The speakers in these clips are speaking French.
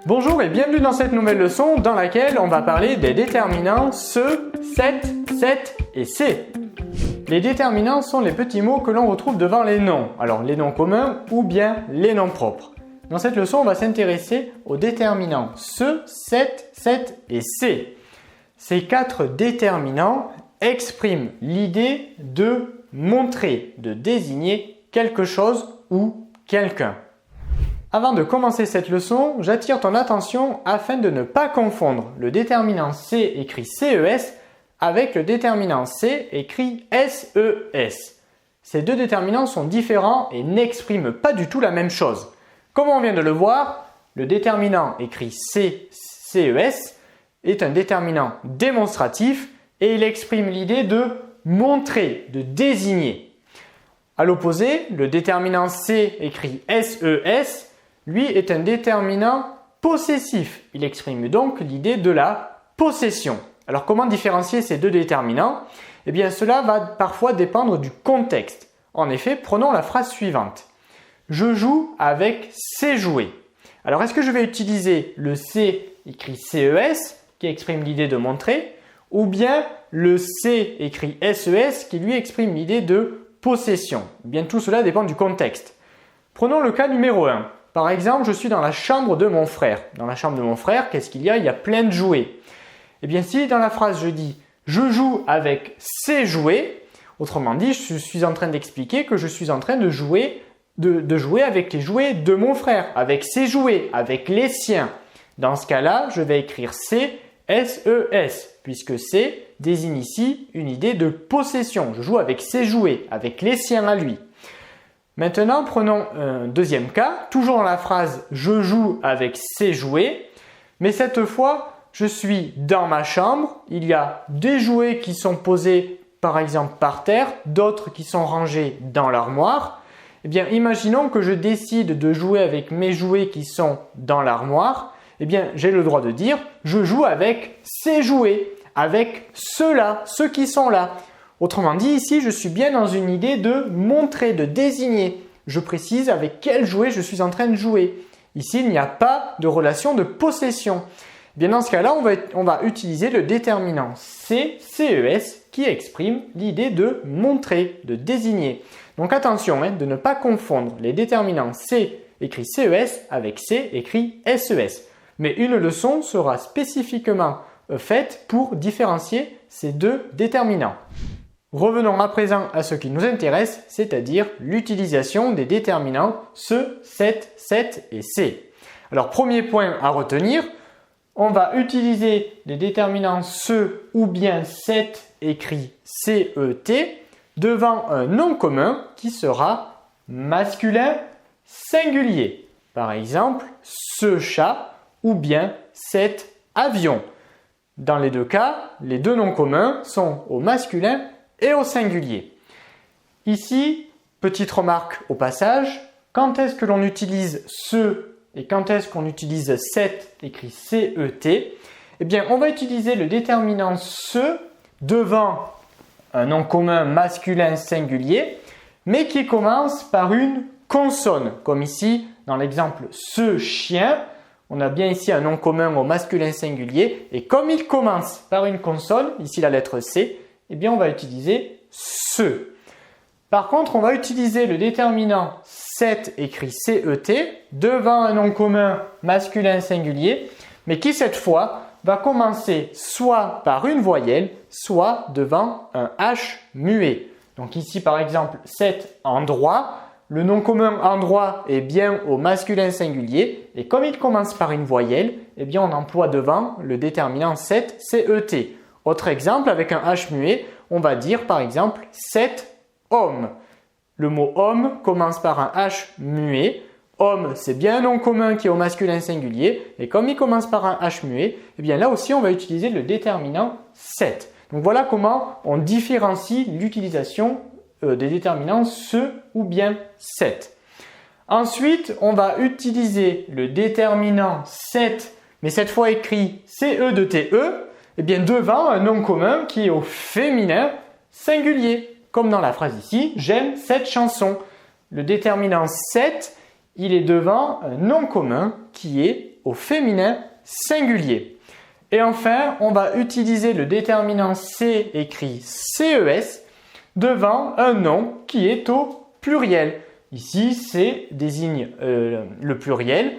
Bonjour et bienvenue dans cette nouvelle leçon dans laquelle on va parler des déterminants se, set et c. Les déterminants sont les petits mots que l'on retrouve devant les noms, alors les noms communs ou bien les noms propres. Dans cette leçon, on va s'intéresser aux déterminants se, set et c. Ces quatre déterminants expriment l'idée de montrer, de désigner quelque chose ou quelqu'un. Avant de commencer cette leçon, j'attire ton attention afin de ne pas confondre le déterminant C écrit CES avec le déterminant C écrit SES. Ces deux déterminants sont différents et n'expriment pas du tout la même chose. Comme on vient de le voir, le déterminant écrit CES est un déterminant démonstratif et il exprime l'idée de montrer, de désigner. À l'opposé, le déterminant C écrit SES lui est un déterminant possessif. Il exprime donc l'idée de la possession. Alors comment différencier ces deux déterminants? Eh bien cela va parfois dépendre du contexte. En effet, prenons la phrase suivante. Je joue avec ces jouets. Alors est-ce que je vais utiliser le C écrit CES qui exprime l'idée de montrer ou bien le C écrit SES qui lui exprime l'idée de possession? Eh bien tout cela dépend du contexte. Prenons le cas numéro 1. Par exemple, je suis dans la chambre de mon frère. Dans la chambre de mon frère, qu'est-ce qu'il y a? Il y a plein de jouets. Eh bien, si dans la phrase je dis « je joue avec ces jouets », autrement dit, je suis en train d'expliquer que je suis en train de jouer avec les jouets de mon frère, avec ses jouets, avec les siens. Dans ce cas-là, je vais écrire C, S-E-S, puisque C désigne ici une idée de possession. Je joue avec ses jouets, avec les siens à lui. Maintenant, prenons un deuxième cas, toujours dans la phrase « je joue avec ces jouets », mais cette fois, je suis dans ma chambre, il y a des jouets qui sont posés par exemple par terre, d'autres qui sont rangés dans l'armoire. Eh bien, imaginons que je décide de jouer avec mes jouets qui sont dans l'armoire. Eh bien, j'ai le droit de dire « je joue avec ces jouets », avec ceux-là, ceux qui sont là. Autrement dit, ici, je suis bien dans une idée de montrer, de désigner. Je précise avec quel jouet je suis en train de jouer. Ici, il n'y a pas de relation de possession. Bien, dans ce cas-là, on va utiliser le déterminant CES qui exprime l'idée de montrer, de désigner. Donc attention de ne pas confondre les déterminants C écrit CES avec C écrit SES. Mais une leçon sera spécifiquement faite pour différencier ces deux déterminants. Revenons à présent à ce qui nous intéresse, c'est-à-dire l'utilisation des déterminants se, set et c. Alors premier point à retenir, on va utiliser les déterminants se ou bien set écrit CET devant un nom commun qui sera masculin singulier. Par exemple, ce chat ou bien cet avion. Dans les deux cas, les deux noms communs sont au masculin et au singulier. Ici, petite remarque au passage, quand est-ce que l'on utilise ce et quand est-ce qu'on utilise cet écrit CET? Eh bien, on va utiliser le déterminant se devant un nom commun masculin singulier, mais qui commence par une consonne, comme ici dans l'exemple ce chien. On a bien ici un nom commun au masculin singulier et comme il commence par une consonne, ici la lettre C, eh bien on va utiliser ce. Par contre, on va utiliser le déterminant set écrit CET devant un nom commun masculin singulier, mais qui cette fois va commencer soit par une voyelle, soit devant un H muet. Donc ici par exemple, cet endroit, le nom commun endroit est bien au masculin singulier et comme il commence par une voyelle, eh bien on emploie devant le déterminant set, CET. Autre exemple, avec un H muet, on va dire par exemple cet homme. Le mot homme commence par un H muet. Homme, c'est bien un nom commun qui est au masculin singulier et comme il commence par un H muet, eh bien là aussi on va utiliser le déterminant set. Donc voilà comment on différencie l'utilisation des déterminants se ou bien set. Ensuite, on va utiliser le déterminant set, mais cette fois écrit CE eh bien devant un nom commun qui est au féminin singulier. Comme dans la phrase ici, j'aime cette chanson. Le déterminant set, il est devant un nom commun qui est au féminin singulier. Et enfin, on va utiliser le déterminant C écrit CES devant un nom qui est au pluriel. Ici, C désigne le pluriel,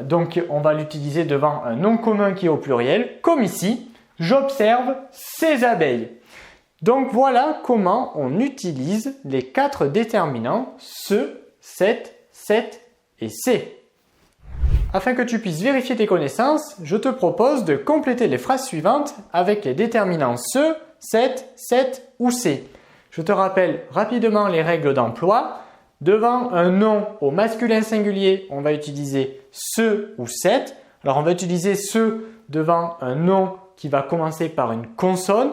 donc on va l'utiliser devant un nom commun qui est au pluriel, comme ici, j'observe ces abeilles. Donc voilà comment on utilise les 4 déterminants ce, cette, et C. Afin que tu puisses vérifier tes connaissances, je te propose de compléter les phrases suivantes avec les déterminants ce, cette ou C. Je te rappelle rapidement les règles d'emploi. Devant un nom au masculin singulier, on va utiliser ce ou cette. Alors on va utiliser ce devant un nom qui va commencer par une consonne.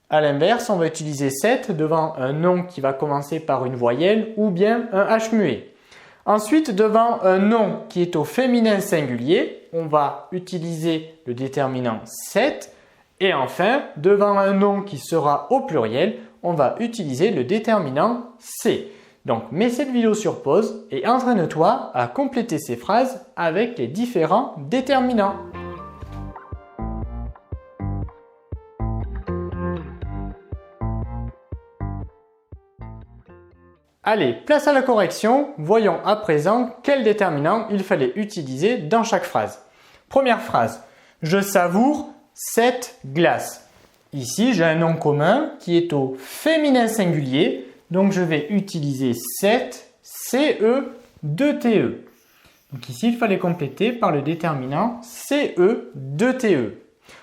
À l'inverse, on va utiliser cette devant un nom qui va commencer par une voyelle ou bien un H muet. Ensuite, devant un nom qui est au féminin singulier, on va utiliser le déterminant cette. Et enfin, devant un nom qui sera au pluriel, on va utiliser le déterminant C. Donc, mets cette vidéo sur pause et entraîne-toi à compléter ces phrases avec les différents déterminants. Allez, place à la correction. Voyons à présent quel déterminant il fallait utiliser dans chaque phrase. Première phrase, je savoure cette glace. Ici, j'ai un nom commun qui est au féminin singulier. Donc, je vais utiliser cette, CE, 2TE. Donc ici, il fallait compléter par le déterminant CE, 2TE.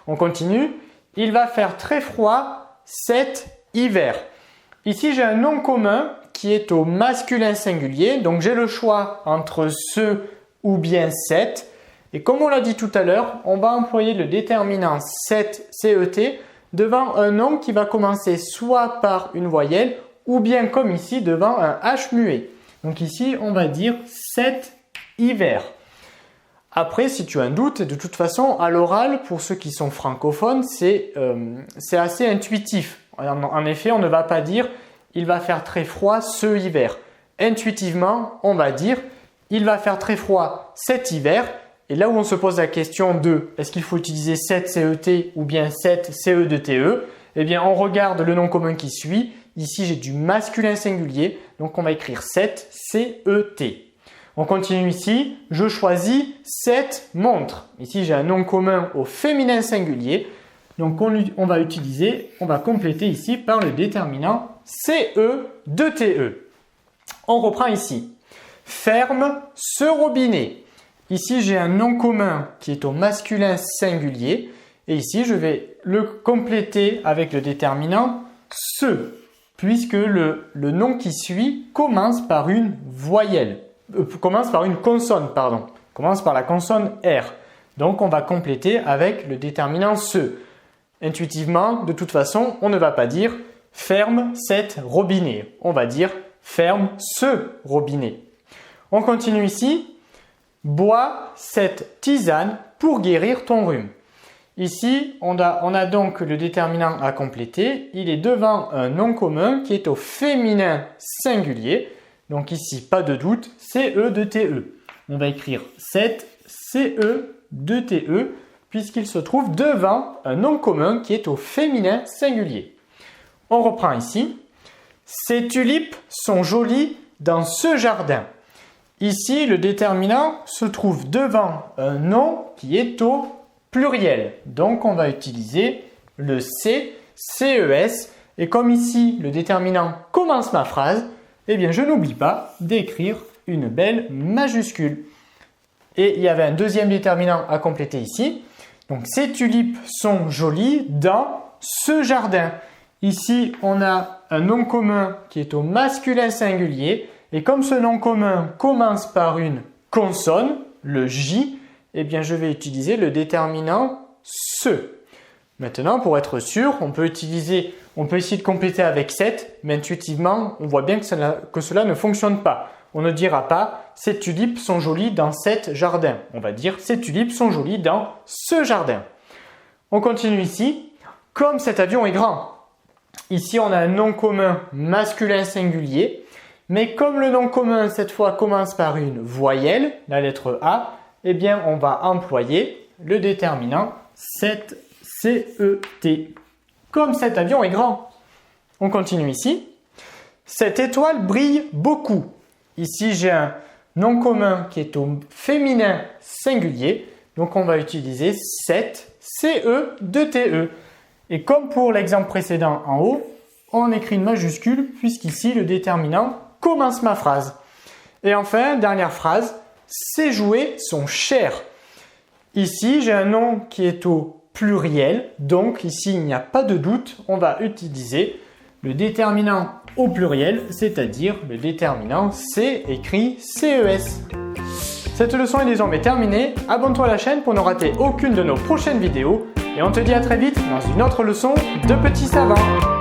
On continue. Il va faire très froid cet hiver. Ici, j'ai un nom commun qui est au masculin singulier. Donc, j'ai le choix entre ce ou bien cette. Et comme on l'a dit tout à l'heure, on va employer le déterminant cet, CET, devant un nom qui va commencer soit par une voyelle ou bien comme ici devant un H muet. Donc ici, on va dire cet hiver. Après, si tu as un doute, de toute façon, à l'oral, pour ceux qui sont francophones, c'est assez intuitif. En effet, on ne va pas dire « il va faire très froid ce hiver ». Intuitivement, on va dire « il va faire très froid cet hiver ». Et là où on se pose la question de « est-ce qu'il faut utiliser cet CET ou bien cet CE2TE ?» Eh bien, on regarde le nom commun qui suit. Ici, j'ai du masculin singulier, donc on va écrire cette, C-E-T. On continue ici, je choisis cette montre. Ici, j'ai un nom commun au féminin singulier, donc on va compléter ici par le déterminant CE-2TE. On reprend ici. Ferme ce robinet. Ici, j'ai un nom commun qui est au masculin singulier, et ici, je vais le compléter avec le déterminant ce. Puisque le nom qui suit commence par une voyelle, commence par une consonne, pardon, commence par la consonne R. Donc, on va compléter avec le déterminant ce. Intuitivement, de toute façon, on ne va pas dire « ferme cette robinet ». On va dire « ferme ce robinet ». On continue ici. « Bois cette tisane pour guérir ton rhume ». Ici, on a donc le déterminant à compléter. Il est devant un nom commun qui est au féminin singulier. Donc ici, pas de doute, CE2TE. On va écrire cette CE2TE puisqu'il se trouve devant un nom commun qui est au féminin singulier. On reprend ici. Ces tulipes sont jolies dans ce jardin. Ici, le déterminant se trouve devant un nom qui est au pluriel. Donc, on va utiliser le C, CES. Et comme ici, le déterminant commence ma phrase, eh bien, je n'oublie pas d'écrire une belle majuscule. Et il y avait un deuxième déterminant à compléter ici. Donc, ces tulipes sont jolies dans ce jardin. Ici, on a un nom commun qui est au masculin singulier. Et comme ce nom commun commence par une consonne, le J, eh bien, je vais utiliser le déterminant ce. Maintenant, pour être sûr, on peut essayer de compléter avec cette, mais intuitivement, on voit bien que cela ne fonctionne pas. On ne dira pas « ces tulipes sont jolies dans cet jardin ». On va dire « ces tulipes sont jolies dans ce jardin ». On continue ici. Comme cet avion est grand. Ici, on a un nom commun masculin singulier, mais comme le nom commun, cette fois, commence par une voyelle, la lettre A, eh bien on va employer le déterminant 7 CET. Comme cet avion est grand. On continue ici. Cette étoile brille beaucoup. Ici j'ai un nom commun qui est au féminin singulier. Donc on va utiliser 7 CE2TE. Et comme pour l'exemple précédent en haut, on écrit une majuscule puisqu'ici le déterminant commence ma phrase. Et enfin, dernière phrase, ces jouets sont chers. Ici, j'ai un nom qui est au pluriel, donc ici il n'y a pas de doute, on va utiliser le déterminant au pluriel, c'est-à-dire le déterminant C écrit CES. Cette leçon est désormais terminée, abonne-toi à la chaîne pour ne rater aucune de nos prochaines vidéos et on te dit à très vite dans une autre leçon de petits savants.